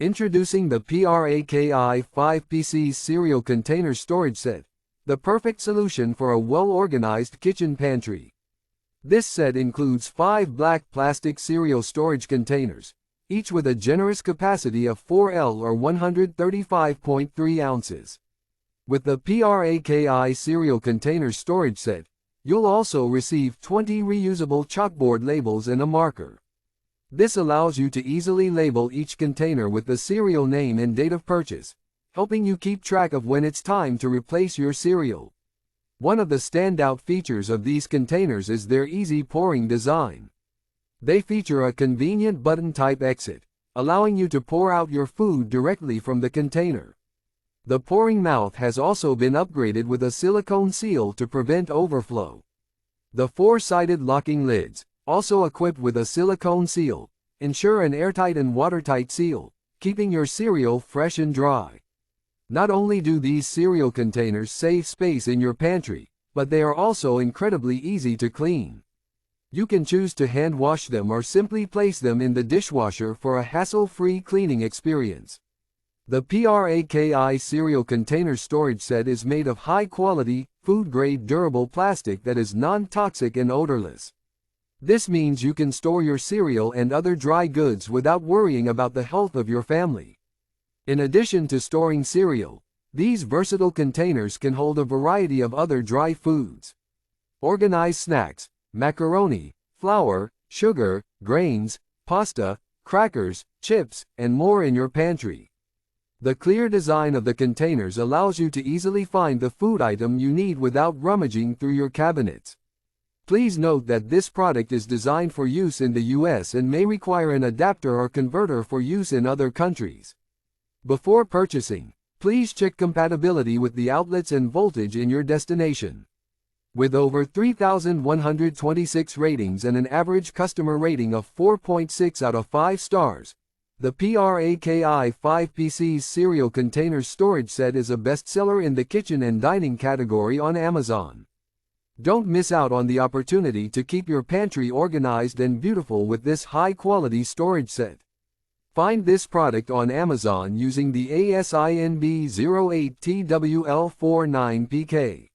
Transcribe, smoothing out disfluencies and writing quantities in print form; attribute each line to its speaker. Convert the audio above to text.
Speaker 1: Introducing the PRAKI 5PCS cereal container storage set, the perfect solution for a well-organized kitchen pantry. This set includes 5 black plastic cereal storage containers, each with a generous capacity of 4L or 135.3 ounces. With the PRAKI cereal container storage set, you'll also receive 20 reusable chalkboard labels and a marker. This allows you to easily label each container with the cereal name and date of purchase, helping you keep track of when it's time to replace your cereal. One of the standout features of these containers is their easy pouring design. They feature a convenient button-type exit, allowing you to pour out your food directly from the container. The pouring mouth has also been upgraded with a silicone seal to prevent overflow. The 4-sided locking lids, also equipped with a silicone seal, ensure an airtight and watertight seal, keeping your cereal fresh and dry. Not only do these cereal containers save space in your pantry, but they are also incredibly easy to clean. You can choose to hand wash them or simply place them in the dishwasher for a hassle-free cleaning experience. The PRAKI cereal container storage set is made of high-quality, food-grade durable plastic that is non-toxic and odorless. This means you can store your cereal and other dry goods without worrying about the health of your family. In addition to storing cereal, these versatile containers can hold a variety of other dry foods. Organize snacks, macaroni, flour, sugar, grains, pasta, crackers, chips, and more in your pantry. The clear design of the containers allows you to easily find the food item you need without rummaging through your cabinets. Please note that this product is designed for use in the US and may require an adapter or converter for use in other countries. Before purchasing, please check compatibility with the outlets and voltage in your destination. With over 3,126 ratings and an average customer rating of 4.6 out of 5 stars, the PRAKI 5PCS cereal container storage set is a bestseller in the kitchen and dining category on Amazon. Don't miss out on the opportunity to keep your pantry organized and beautiful with this high-quality storage set. Find this product on Amazon using the ASIN B08TWL49PK.